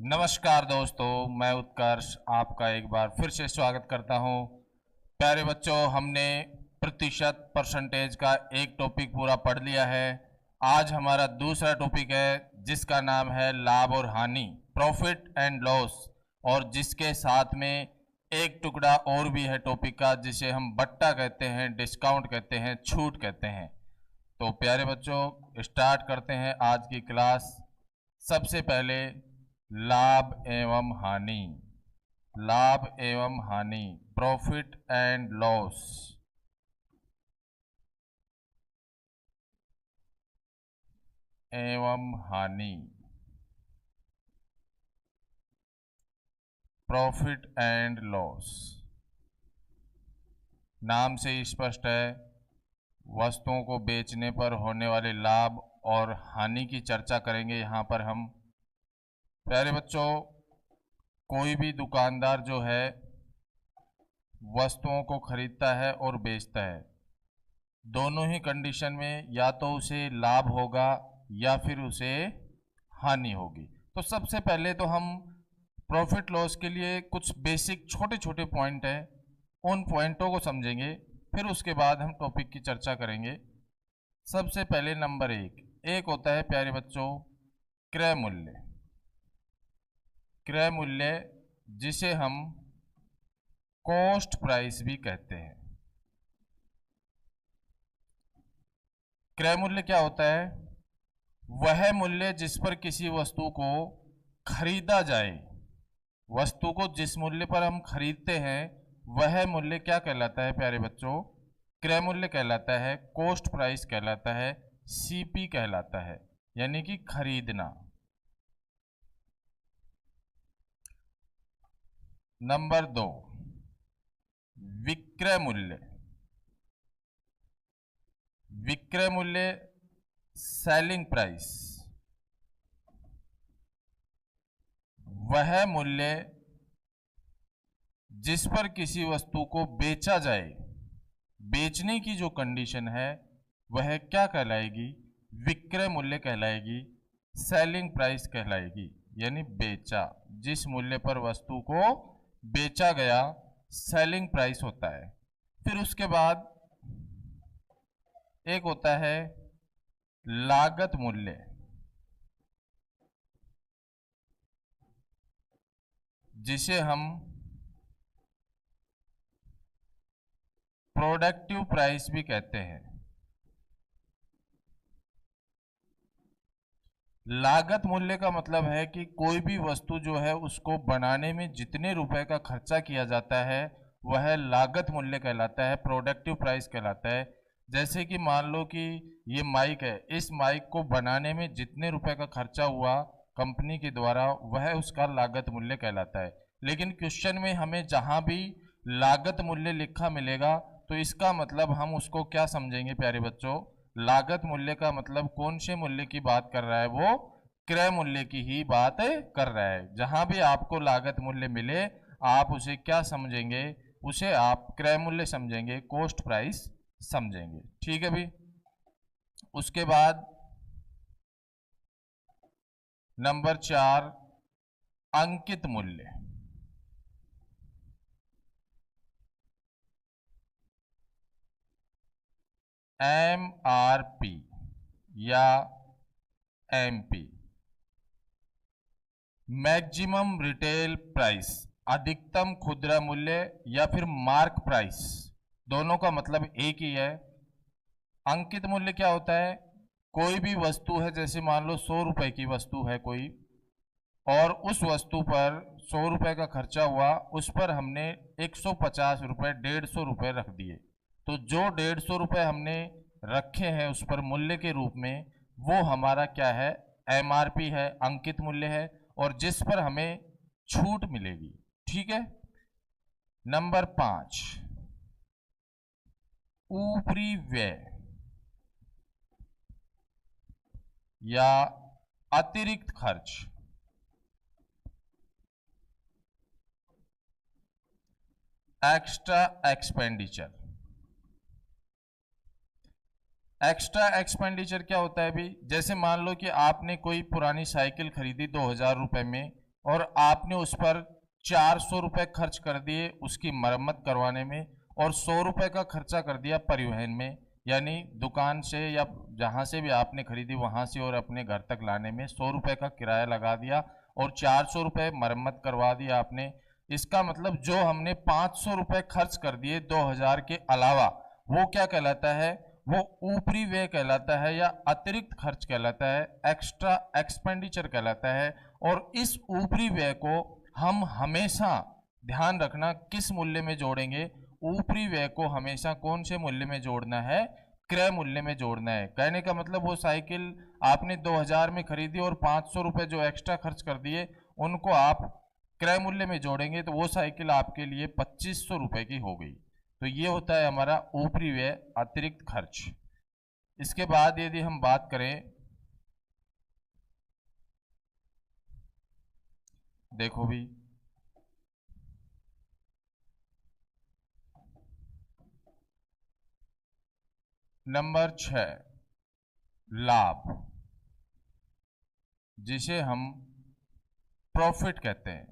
नमस्कार दोस्तों, मैं उत्कर्ष आपका एक बार फिर से स्वागत करता हूं। प्यारे बच्चों, हमने प्रतिशत परसेंटेज का एक टॉपिक पूरा पढ़ लिया है। आज हमारा दूसरा टॉपिक है जिसका नाम है लाभ और हानि, प्रॉफिट एंड लॉस, और जिसके साथ में एक टुकड़ा और भी है टॉपिक का जिसे हम बट्टा कहते हैं, डिस्काउंट कहते हैं, छूट कहते हैं। तो प्यारे बच्चों, स्टार्ट करते हैं आज की क्लास। सबसे पहले लाभ एवं हानि, लाभ एवं हानि, प्रॉफिट एंड लॉस। एवं हानि, प्रॉफिट एंड लॉस। नाम से ही स्पष्ट है, वस्तुओं को बेचने पर होने वाले लाभ और हानि की चर्चा करेंगे यहाँ पर हम। प्यारे बच्चों, कोई भी दुकानदार जो है वस्तुओं को खरीदता है और बेचता है, दोनों ही कंडीशन में या तो उसे लाभ होगा या फिर उसे हानि होगी। तो सबसे पहले तो हम प्रॉफिट लॉस के लिए कुछ बेसिक छोटे छोटे पॉइंट हैं, उन पॉइंटों को समझेंगे, फिर उसके बाद हम टॉपिक की चर्चा करेंगे। सबसे पहले नंबर एक होता है प्यारे बच्चों क्रय मूल्य। क्रय मूल्य जिसे हम कॉस्ट प्राइस भी कहते हैं। क्रय मूल्य क्या होता है? वह मूल्य जिस पर किसी वस्तु को खरीदा जाए, वस्तु को जिस मूल्य पर हम खरीदते हैं वह मूल्य क्या कहलाता है प्यारे बच्चों? क्रय मूल्य कहलाता है, कॉस्ट प्राइस कहलाता है, सीपी कहलाता है, यानी कि खरीदना। नंबर 2, विक्रय मूल्य। विक्रय मूल्य सेलिंग प्राइस, वह मूल्य जिस पर किसी वस्तु को बेचा जाए, बेचने की जो कंडीशन है वह क्या कहलाएगी? विक्रय मूल्य कहलाएगी, सेलिंग प्राइस कहलाएगी, यानी बेचा, जिस मूल्य पर वस्तु को बेचा गया सेलिंग प्राइस होता है। फिर उसके बाद एक होता है लागत मूल्य, जिसे हम प्रोडक्टिव प्राइस भी कहते हैं। लागत मूल्य का मतलब है कि कोई भी वस्तु जो है उसको बनाने में जितने रुपए का खर्चा किया जाता है वह लागत मूल्य कहलाता है, प्रोडक्टिव प्राइस कहलाता है। जैसे कि मान लो कि ये माइक है, इस माइक को बनाने में जितने रुपए का खर्चा हुआ कंपनी के द्वारा वह उसका लागत मूल्य कहलाता है। लेकिन क्वेश्चन में हमें जहां भी लागत मूल्य लिखा मिलेगा तो इसका मतलब हम उसको क्या समझेंगे प्यारे बच्चों? लागत मूल्य का मतलब कौन से मूल्य की बात कर रहा है? वो क्रय मूल्य की ही बात कर रहा है। जहां भी आपको लागत मूल्य मिले आप उसे क्या समझेंगे? उसे आप क्रय मूल्य समझेंगे, कॉस्ट प्राइस समझेंगे। ठीक है भी। उसके बाद नंबर 4, अंकित मूल्य। MRP या MP, मैक्सिमम रिटेल प्राइस, अधिकतम खुदरा मूल्य या फिर मार्क प्राइस, दोनों का मतलब एक ही है। अंकित मूल्य क्या होता है? कोई भी वस्तु है, जैसे मान लो 100 रुपए की वस्तु है कोई, और उस वस्तु पर 100 रुपए का खर्चा हुआ, उस पर हमने 150 रुपए, 150 रुपए रख दिए। तो जो 150 रुपए हमने रखे हैं उस पर मूल्य के रूप में, वो हमारा क्या है? MRP है, अंकित मूल्य है, और जिस पर हमें छूट मिलेगी। ठीक है। नंबर 5, ऊपरी व्यय या अतिरिक्त खर्च। Extra expenditure. एक्स्ट्रा एक्सपेंडिचर क्या होता है भी? जैसे मान लो कि आपने कोई पुरानी साइकिल खरीदी 2000 रुपए में, और आपने उस पर 400 रुपये खर्च कर दिए उसकी मरम्मत करवाने में, और 100 रुपये का खर्चा कर दिया परिवहन में, यानी दुकान से या जहाँ से भी आपने खरीदी वहाँ से और अपने घर तक लाने में 100 रुपये का किराया लगा दिया और 400 रुपये मरम्मत करवा दिया आपने। इसका मतलब जो हमने 500 रुपये खर्च कर दिए 2000 के अलावा, वो क्या कहलाता है? वो ऊपरी व्यय कहलाता है या अतिरिक्त खर्च कहलाता है, एक्स्ट्रा एक्सपेंडिचर कहलाता है। और इस ऊपरी व्यय को हम हमेशा ध्यान रखना किस मूल्य में जोड़ेंगे? ऊपरी व्यय को हमेशा कौन से मूल्य में जोड़ना है? क्रय मूल्य में जोड़ना है। कहने का मतलब वो साइकिल आपने 2000 में खरीदी और 500 रुपये जो एक्स्ट्रा खर्च कर दिए उनको आप क्रय मूल्य में जोड़ेंगे तो वो साइकिल आपके लिए 2500 रुपये की हो गई। तो ये होता है हमारा ऊपरी व्यय, अतिरिक्त खर्च। इसके बाद यदि हम बात करें, देखो भी नंबर 6, लाभ, जिसे हम प्रॉफिट कहते हैं।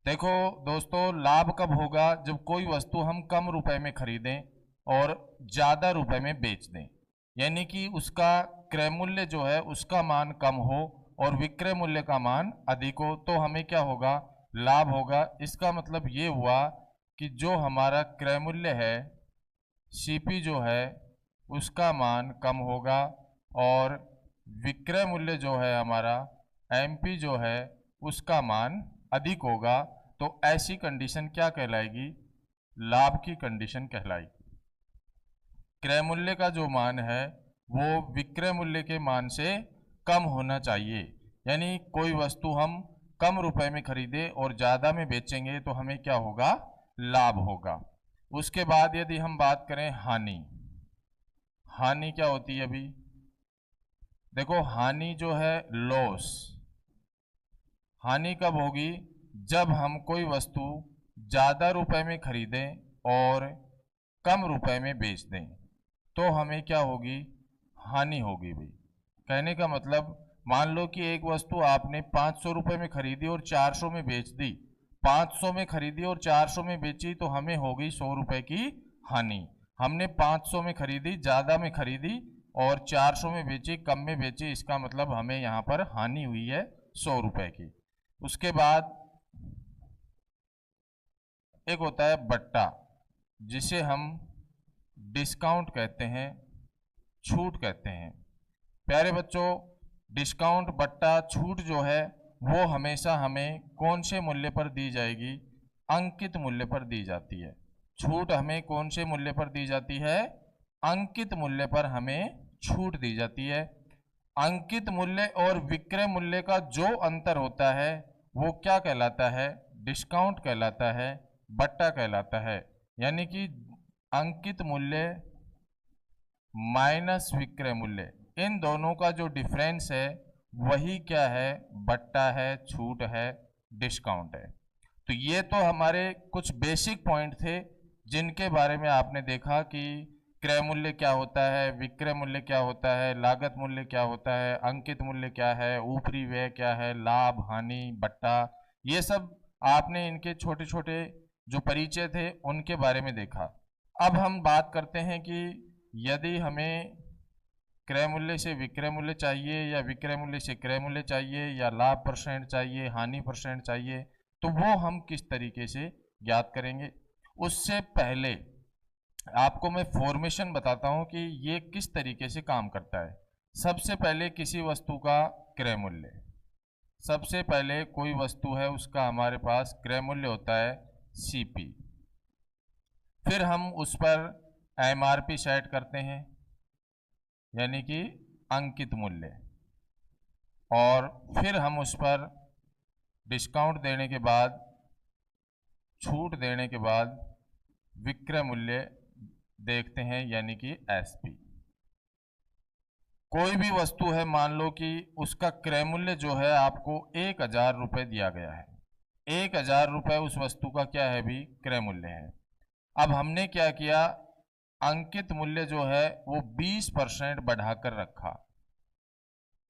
देखो दोस्तों, लाभ कब होगा? जब कोई वस्तु हम कम रुपए में खरीदें और ज्यादा रुपए में बेच दें, यानी कि उसका क्रय मूल्य जो है उसका मान कम हो और विक्रय मूल्य का मान अधिक हो, तो हमें क्या होगा? लाभ होगा। इसका मतलब ये हुआ कि जो हमारा क्रय मूल्य है सीपी जो है उसका मान कम होगा और विक्रय मूल्य जो है हमारा एमपी जो है उसका मान अधिक होगा। तो ऐसी कंडीशन क्या कहलाएगी? लाभ की कंडीशन कहलाएगी। क्रय मूल्य का जो मान है वो विक्रय मूल्य के मान से कम होना चाहिए, यानी कोई वस्तु हम कम रुपए में खरीदे और ज्यादा में बेचेंगे तो हमें क्या होगा? लाभ होगा। उसके बाद यदि हम बात करें हानि, हानि क्या होती है? अभी देखो, हानि जो है लॉस, हानि कब होगी? जब हम कोई वस्तु ज्यादा रुपए में खरीदें और कम रुपए में बेच दें तो हमें क्या होगी? हानि होगी भाई। कहने का मतलब, मान लो कि एक वस्तु आपने 500 रुपए में खरीदी और 400 में बेच दी, 500 में खरीदी और 400 में बेची तो हमें हो गई 100 रुपए की हानि। हमने 500 में खरीदी, ज्यादा में खरीदी और 400 में बेची, कम में बेची, इसका मतलब हमें यहाँ पर हानि हुई है 100 रुपए की। उसके बाद एक होता है बट्टा, जिसे हम डिस्काउंट कहते हैं, छूट कहते हैं। प्यारे बच्चों, डिस्काउंट, बट्टा, छूट जो है वो हमेशा हमें कौन से मूल्य पर दी जाएगी? अंकित मूल्य पर दी जाती है। छूट हमें कौन से मूल्य पर दी जाती है? अंकित मूल्य पर हमें छूट दी जाती है। अंकित मूल्य और विक्रय मूल्य का जो अंतर होता है वो क्या कहलाता है? डिस्काउंट कहलाता है, बट्टा कहलाता है। यानी कि अंकित मूल्य माइनस विक्रय मूल्य, इन दोनों का जो डिफरेंस है वही क्या है? बट्टा है, छूट है, डिस्काउंट है। तो ये तो हमारे कुछ बेसिक पॉइंट थे जिनके बारे में आपने देखा कि क्रय मूल्य क्या होता है, विक्रय मूल्य क्या होता है, लागत मूल्य क्या होता है, अंकित मूल्य क्या है, ऊपरी व्यय क्या है, लाभ, हानि, बट्टा, ये सब आपने इनके छोटे छोटे जो परिचय थे उनके बारे में देखा। अब हम बात करते हैं कि यदि हमें क्रय मूल्य से विक्रय मूल्य चाहिए या विक्रय मूल्य से क्रय मूल्य चाहिए या लाभ परसेंट चाहिए, हानि परसेंट चाहिए, तो वो हम किस तरीके से ज्ञात करेंगे। उससे पहले आपको मैं फॉर्मेशन बताता हूं कि ये किस तरीके से काम करता है। सबसे पहले किसी वस्तु का क्रय मूल्य, सबसे पहले कोई वस्तु है उसका हमारे पास क्रय मूल्य होता है सीपी, फिर हम उस पर एमआरपी सेट करते हैं यानी कि अंकित मूल्य, और फिर हम उस पर डिस्काउंट देने के बाद, छूट देने के बाद विक्रय मूल्य देखते हैं यानी कि एसपी। कोई भी वस्तु है, मान लो कि उसका क्रय मूल्य जो है आपको 1000 रुपये दिया गया है, 1000 रुपये उस वस्तु का क्या है भी? क्रय मूल्य है। अब हमने क्या किया? अंकित मूल्य जो है वो 20% बढ़ाकर रखा,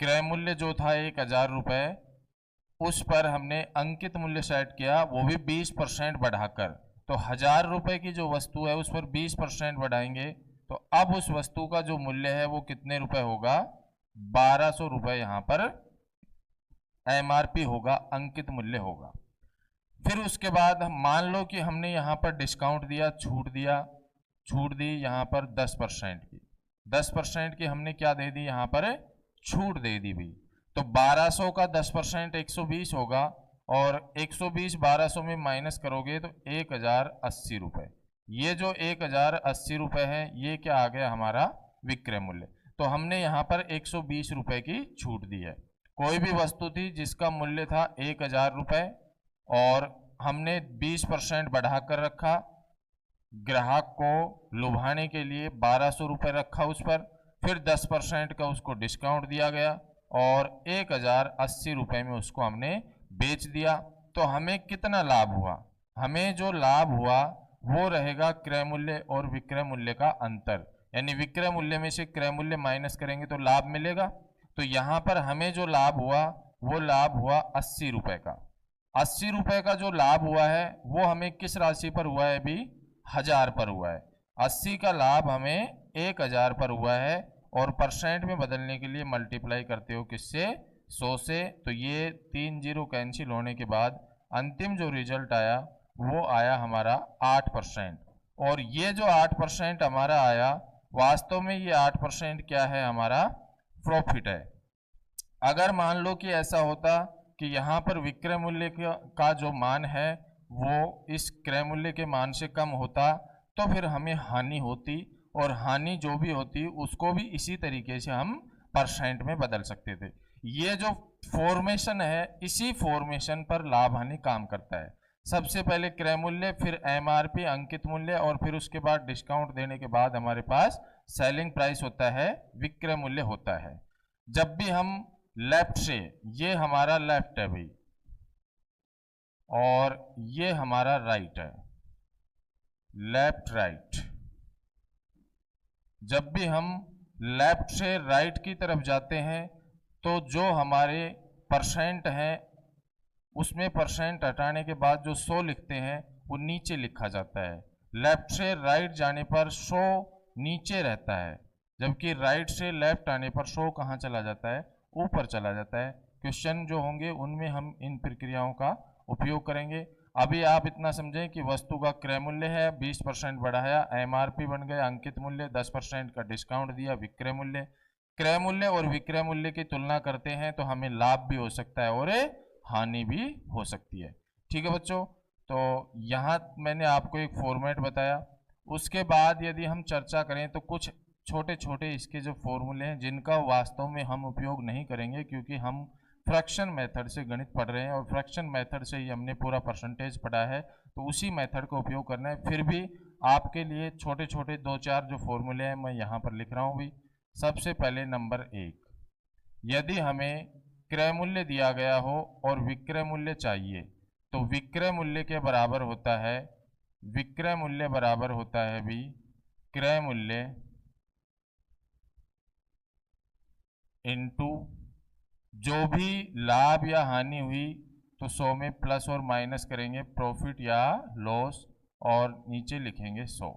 क्रय मूल्य जो था 1000 रुपये, उस पर हमने अंकित मूल्य सेट किया, वो भी 20% बढ़ाकर। तो 1000 रुपये की जो वस्तु है उस पर 20% बढ़ाएंगे, तो अब उस वस्तु का जो मूल्य है वो कितने रुपए होगा? 1200 रुपये यहाँ पर एमआरपी होगा, अंकित मूल्य होगा। फिर उसके बाद हम मान लो कि हमने यहाँ पर डिस्काउंट दिया, छूट दी यहाँ पर 10% की, 10% की हमने क्या दे दी यहाँ पर? छूट दे दी भी। तो 1200 का 10% 120 होगा, और 120 1200 में माइनस करोगे तो 1080 रुपये। ये जो 1080 रुपये है ये क्या आ गया हमारा? विक्रय मूल्य। तो हमने यहाँ पर 120 रुपये की छूट दी है। कोई भी वस्तु थी जिसका मूल्य था 1000 रुपये और हमने 20% बढ़ाकर रखा, ग्राहक को लुभाने के लिए 1200 रुपये रखा उस पर, फिर 10% का उसको डिस्काउंट दिया गया और 1080 रुपये में उसको हमने बेच दिया। तो हमें कितना लाभ हुआ? हमें जो लाभ हुआ वो रहेगा क्रय मूल्य और विक्रय मूल्य का अंतर, यानी विक्रय मूल्य में से क्रय मूल्य माइनस करेंगे तो लाभ मिलेगा। तो यहाँ पर हमें जो लाभ हुआ वो लाभ हुआ 80 रुपये का। 80 रुपये का जो लाभ हुआ है वो हमें किस राशि पर हुआ है? अभी 1000 पर हुआ है। 80 का लाभ हमें 1000 पर हुआ है, और परसेंट में बदलने के लिए मल्टीप्लाई करते हो किससे? 100 से। तो ये 3 जीरो कैंसिल होने के बाद अंतिम जो रिजल्ट आया वो आया हमारा 8%। और ये जो 8% हमारा आया, वास्तव में ये 8% क्या है? हमारा प्रॉफिट है। अगर मान लो कि ऐसा होता कि यहाँ पर विक्रय मूल्य का जो मान है वो इस क्रय मूल्य के मान से कम होता, तो फिर हमें हानि होती, और हानि जो भी होती उसको भी इसी तरीके से हम परसेंट में बदल सकते थे। ये जो फॉर्मेशन है, इसी फॉर्मेशन पर लाभ हानि काम करता है। सबसे पहले क्रय मूल्य, फिर एमआरपी अंकित मूल्य, और फिर उसके बाद डिस्काउंट देने के बाद हमारे पास सेलिंग प्राइस होता है, विक्रय मूल्य होता है। जब भी हम लेफ्ट से, ये हमारा लेफ्ट है भाई और ये हमारा राइट है, लेफ्ट राइट। जब भी हम लेफ्ट से राइट की तरफ जाते हैं तो जो हमारे परसेंट हैं उसमें परसेंट हटाने के बाद जो 100 लिखते हैं वो नीचे लिखा जाता है। लेफ्ट से राइट जाने पर 100 नीचे रहता है, जबकि राइट से लेफ्ट आने पर 100 कहाँ चला जाता है? ऊपर चला जाता है। क्वेश्चन जो होंगे उनमें हम इन प्रक्रियाओं का उपयोग करेंगे। अभी आप इतना समझें कि वस्तु का क्रय मूल्य है, 20% बढ़ाया, एमआरपी बन गया अंकित मूल्य, 10% का डिस्काउंट दिया, विक्रय मूल्य। क्रय मूल्य और विक्रय मूल्य की तुलना करते हैं तो हमें लाभ भी हो सकता है और हानि भी हो सकती है। ठीक है बच्चों, तो यहाँ मैंने आपको एक फॉर्मेट बताया। उसके बाद यदि हम चर्चा करें तो कुछ छोटे छोटे इसके जो फॉर्मूले हैं जिनका वास्तव में हम उपयोग नहीं करेंगे, क्योंकि हम फ्रैक्शन मेथड से गणित पढ़ रहे हैं और फ्रैक्शन मेथड से ही हमने पूरा परसेंटेज पढ़ा है, तो उसी मेथड का उपयोग करना है। फिर भी आपके लिए छोटे छोटे 2-4 जो फॉर्मूले हैं मैं यहाँ पर लिख रहा हूँ भी। सबसे पहले नंबर 1, यदि हमें क्रय मूल्य दिया गया हो और विक्रय मूल्य चाहिए तो विक्रय मूल्य के बराबर होता है, विक्रय मूल्य बराबर होता है भी क्रय मूल्य इनटू जो भी लाभ या हानि हुई तो 100 में प्लस और माइनस करेंगे, प्रॉफिट या लॉस, और नीचे लिखेंगे 100।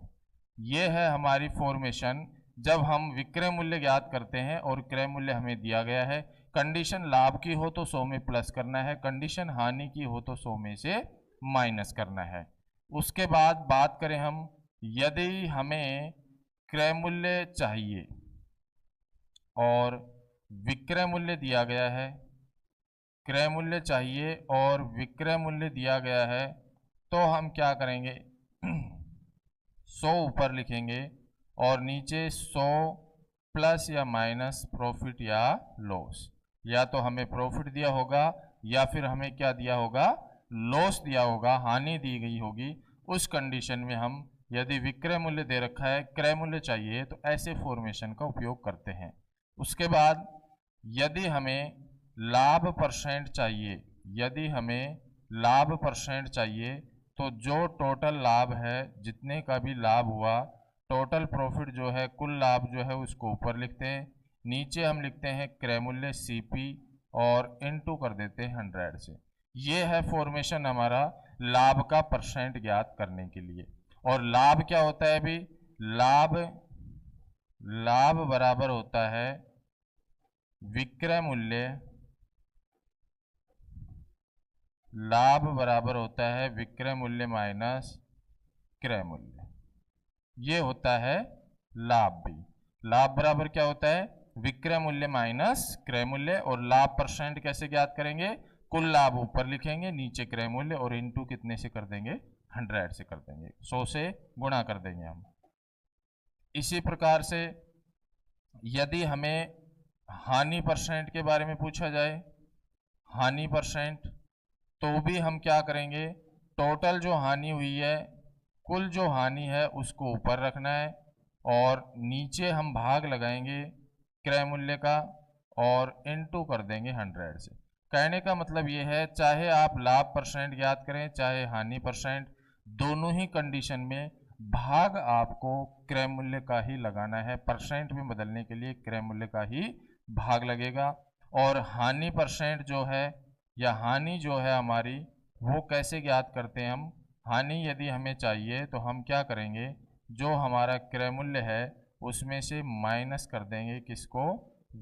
ये है हमारी फॉर्मेशन जब हम विक्रय मूल्य ज्ञात करते हैं और क्रय मूल्य हमें दिया गया है। कंडीशन लाभ की हो तो 100 में प्लस करना है, कंडीशन हानि की हो तो 100 में से माइनस करना है। उसके बाद बात करें हम, यदि हमें क्रय मूल्य चाहिए और विक्रय मूल्य दिया गया है, क्रय मूल्य चाहिए और विक्रय मूल्य दिया गया है, तो हम क्या करेंगे 100 ऊपर लिखेंगे और नीचे 100 प्लस या माइनस प्रॉफिट या लॉस। या तो हमें प्रॉफिट दिया होगा या फिर हमें क्या दिया होगा? लॉस दिया होगा, हानि दी गई होगी। उस कंडीशन में हम यदि विक्रय मूल्य दे रखा है, क्रय मूल्य चाहिए, तो ऐसे फॉर्मेशन का उपयोग करते हैं। उसके बाद यदि हमें लाभ परसेंट चाहिए, यदि हमें लाभ परसेंट चाहिए तो जो टोटल लाभ है, जितने का भी लाभ हुआ, टोटल प्रॉफिट जो है, कुल लाभ जो है उसको ऊपर लिखते हैं, नीचे हम लिखते हैं क्रय मूल्य CP और इनटू कर देते हैं 100 से। ये है फॉर्मेशन हमारा लाभ का परसेंट ज्ञात करने के लिए। और लाभ क्या होता है अभी? लाभ बराबर होता है विक्रय मूल्य, लाभ बराबर होता है विक्रय मूल्य माइनस क्रय मूल्य। ये होता है लाभ भी। लाभ बराबर क्या होता है? विक्रय मूल्य माइनस क्रय मूल्य। और लाभ परसेंट कैसे ज्ञात करेंगे? कुल लाभ ऊपर लिखेंगे, नीचे क्रय मूल्य, और इनटू कितने से कर देंगे? 100 से कर देंगे, 100 से गुणा कर देंगे हम। इसी प्रकार से यदि हमें हानि परसेंट के बारे में पूछा जाए, हानि परसेंट, तो भी हम क्या करेंगे? टोटल जो हानि हुई है, कुल जो हानि है उसको ऊपर रखना है और नीचे हम भाग लगाएंगे क्रय मूल्य का और इनटू कर देंगे 100 से। कहने का मतलब ये है, चाहे आप लाभ परसेंट ज्ञात करें चाहे हानि परसेंट, दोनों ही कंडीशन में भाग आपको क्रय मूल्य का ही लगाना है। परसेंट में बदलने के लिए क्रय मूल्य का ही भाग लगेगा। और हानि परसेंट जो है या हानि जो है हमारी, वो कैसे ज्ञात करते हैं हम? हानि यदि हमें चाहिए तो हम क्या करेंगे? जो हमारा क्रय मूल्य है उसमें से माइनस कर देंगे किसको?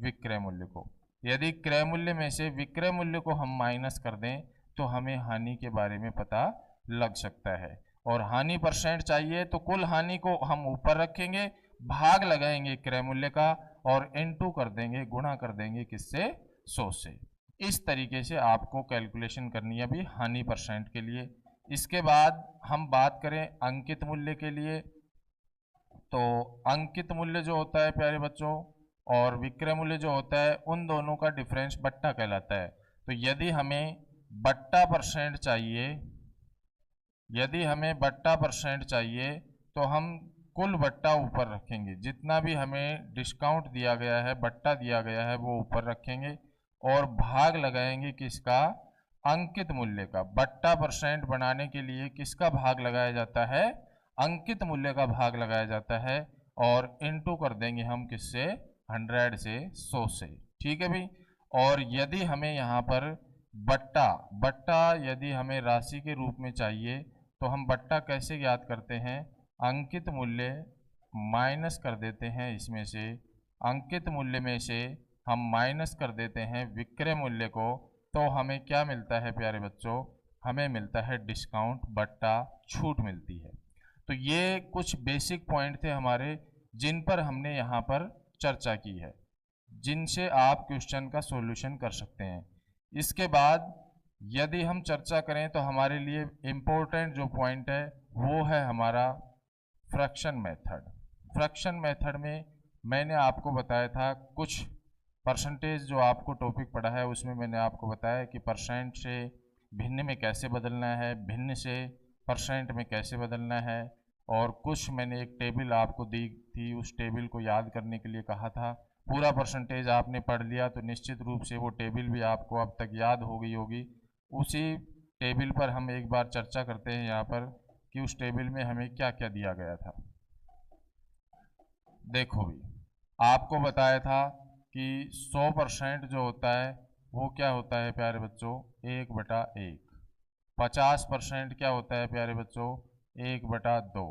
विक्रय मूल्य को। यदि क्रय मूल्य में से विक्रय मूल्य को हम माइनस कर दें तो हमें हानि के बारे में पता लग सकता है। और हानि परसेंट चाहिए तो कुल हानि को हम ऊपर रखेंगे, भाग लगाएंगे क्रय मूल्य का और इनटू कर देंगे, गुणा कर देंगे किससे? 100 से। इस तरीके से आपको कैलकुलेशन करनी है अभी हानि परसेंट के लिए। इसके बाद हम बात करें अंकित मूल्य के लिए, तो अंकित मूल्य जो होता है प्यारे बच्चों और विक्रय मूल्य जो होता है, उन दोनों का डिफरेंस बट्टा कहलाता है। तो यदि हमें बट्टा परसेंट चाहिए, यदि हमें बट्टा परसेंट चाहिए तो हम कुल बट्टा ऊपर रखेंगे, जितना भी हमें डिस्काउंट दिया गया है, बट्टा दिया गया है, वो ऊपर रखेंगे और भाग लगाएंगे किसका? अंकित मूल्य का। बट्टा परसेंट बनाने के लिए किसका भाग लगाया जाता है? अंकित मूल्य का भाग लगाया जाता है और इनटू कर देंगे हम किससे? 100 से, 100 से। ठीक है भाई। और यदि हमें यहाँ पर बट्टा यदि हमें राशि के रूप में चाहिए तो हम बट्टा कैसे ज्ञात करते हैं? अंकित मूल्य माइनस कर देते हैं इसमें से, अंकित मूल्य में से हम माइनस कर देते हैं विक्रय मूल्य को, तो हमें क्या मिलता है प्यारे बच्चों? हमें मिलता है डिस्काउंट, बट्टा, छूट मिलती है। तो ये कुछ बेसिक पॉइंट थे हमारे, जिन पर हमने यहाँ पर चर्चा की है, जिनसे आप क्वेश्चन का सॉल्यूशन कर सकते हैं। इसके बाद यदि हम चर्चा करें तो हमारे लिए इम्पोर्टेंट जो पॉइंट है वो है हमारा फ्रैक्शन मेथड। फ्रैक्शन मेथड में मैंने आपको बताया था कुछ परसेंटेज, जो आपको टॉपिक पढ़ा है उसमें मैंने आपको बताया कि परसेंट से भिन्न में कैसे बदलना है, भिन्न से परसेंट में कैसे बदलना है, और कुछ मैंने एक टेबल आपको दी थी, उस टेबल को याद करने के लिए कहा था। पूरा परसेंटेज आपने पढ़ लिया तो निश्चित रूप से वो टेबल भी आपको अब तक याद हो गई होगी। उसी टेबल पर हम एक बार चर्चा करते हैं यहाँ पर कि उस टेबल में हमें क्या क्या दिया गया था। देखो भी, आपको बताया था कि 100% जो होता है वो क्या होता है प्यारे बच्चों? 1/1। 50% क्या होता है प्यारे बच्चों? 1/2।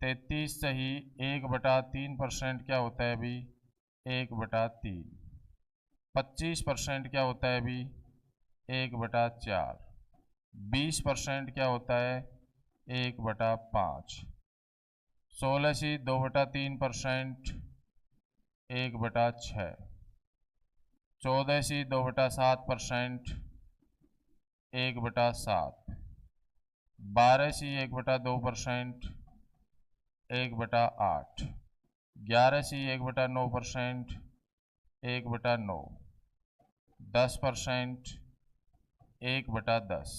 33 सही 1/3% क्या होता है अभी? 1/3। 25% क्या होता है अभी? 1/4। 20% क्या होता है? 1/5। 16 सी 2/3%, 1/6। 14 सी 2/7%, 1/7। 12 सी 1/2%, 1/8। 11 सी 1/9%, 1/9। 10%, 1/10।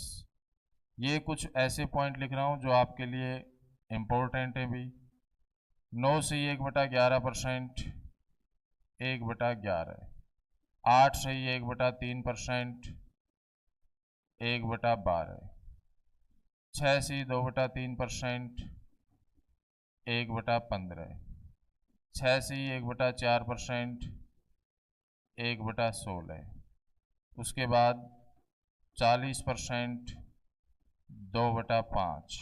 ये कुछ ऐसे पॉइंट लिख रहा हूँ जो आपके लिए इम्पोर्टेंट है भी। 9 से 1/11%, 1/11। 8 से 1/3%, 1/12। 6 से 2/3%, 1/15। 6 से ही 1/4%, 1/16। उसके बाद 40%, 2/5।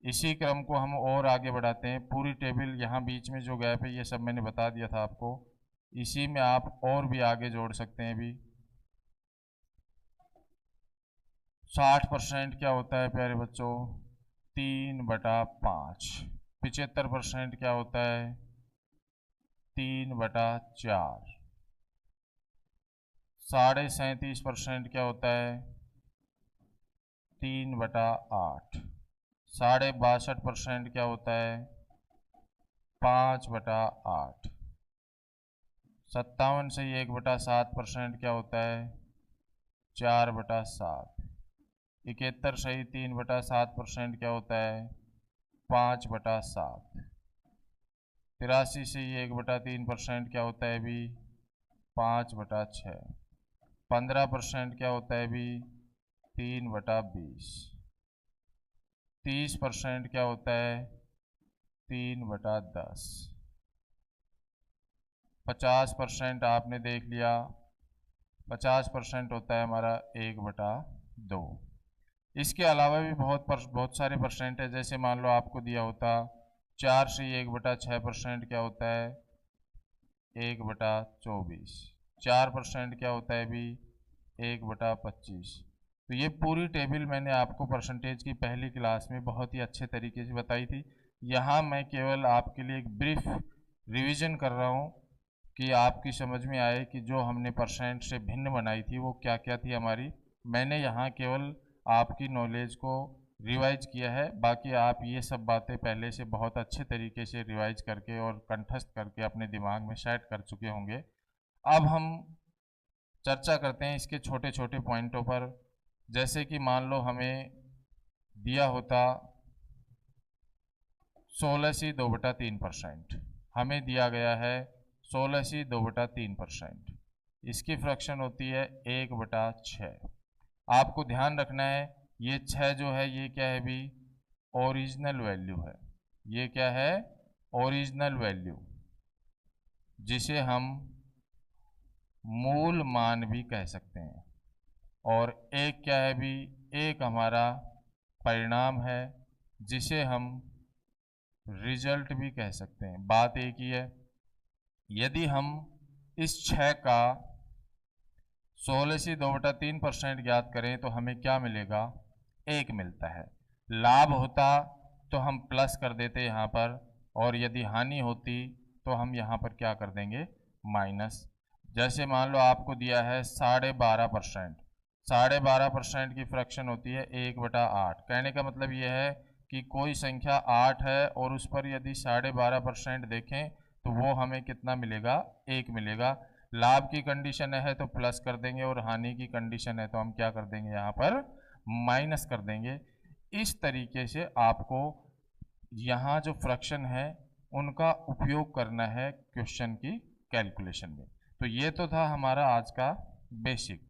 इसी क्रम को हम और आगे बढ़ाते हैं। पूरी टेबल यहाँ बीच में जो गैप है ये सब मैंने बता दिया था आपको। इसी में आप और भी आगे जोड़ सकते हैं। भी 60% क्या होता है प्यारे बच्चों? 3/5। 75% क्या होता है? 3/4। 37.5% क्या होता है? 3/8। 62% क्या होता है? 5/8। 57 से 1/7% क्या होता है? 4/7। 71 सही 3/7% क्या होता है? 5/7। 83 से 1/3% क्या होता है? भी 5/6। 15% क्या होता है? भी 3/20। 30% क्या होता है? 3/10। 50% आपने देख लिया, 50% होता है हमारा 1/2। इसके अलावा भी बहुत सारे परसेंट है। जैसे मान लो आपको दिया होता 4 से 1/6% क्या होता है? 1/24। 4% क्या होता है? भी 1/25। तो ये पूरी टेबल मैंने आपको परसेंटेज की पहली क्लास में बहुत ही अच्छे तरीके से बताई थी। यहाँ मैं केवल आपके लिए एक ब्रीफ रिवीजन कर रहा हूँ कि आपकी समझ में आए कि जो हमने परसेंट से भिन्न बनाई थी वो क्या क्या थी हमारी। मैंने यहाँ केवल आपकी नॉलेज को रिवाइज किया है। बाकी आप ये सब बातें पहले से बहुत अच्छे तरीके से रिवाइज करके और कंठस्थ करके अपने दिमाग में सेट कर चुके होंगे। अब हम चर्चा करते हैं इसके छोटे छोटे पॉइंटों पर। जैसे कि मान लो हमें दिया होता 16 से 2/3%। हमें दिया गया है 16 से 2/3%। इसकी फ्रैक्शन होती है 1/6। आपको ध्यान रखना है ये 6 जो है ये क्या है? भी ओरिजिनल वैल्यू है। ये क्या है? ओरिजिनल वैल्यू, जिसे हम मूल मान भी कह सकते हैं। और एक क्या है? भी एक हमारा परिणाम है, जिसे हम रिजल्ट भी कह सकते हैं। बात एक ही है। यदि हम इस 6 का 16 से 2/3% ज्ञात करें तो हमें क्या मिलेगा? 1 मिलता है। लाभ होता तो हम प्लस कर देते यहाँ पर, और यदि हानि होती तो हम यहाँ पर क्या कर देंगे? माइनस। जैसे मान लो आपको दिया है 12.5%। 12.5% की फ्रैक्शन होती है 1/8। कहने का मतलब ये है कि कोई संख्या 8 है और उस पर यदि 12.5% देखें तो वो हमें कितना मिलेगा? 1 मिलेगा। लाभ की कंडीशन है तो प्लस कर देंगे, और हानि की कंडीशन है तो हम क्या कर देंगे? यहाँ पर माइनस कर देंगे। इस तरीके से आपको यहाँ जो फ्रैक्शन है उनका उपयोग करना है क्वेश्चन की कैलकुलेशन में। तो ये तो था हमारा आज का बेसिक।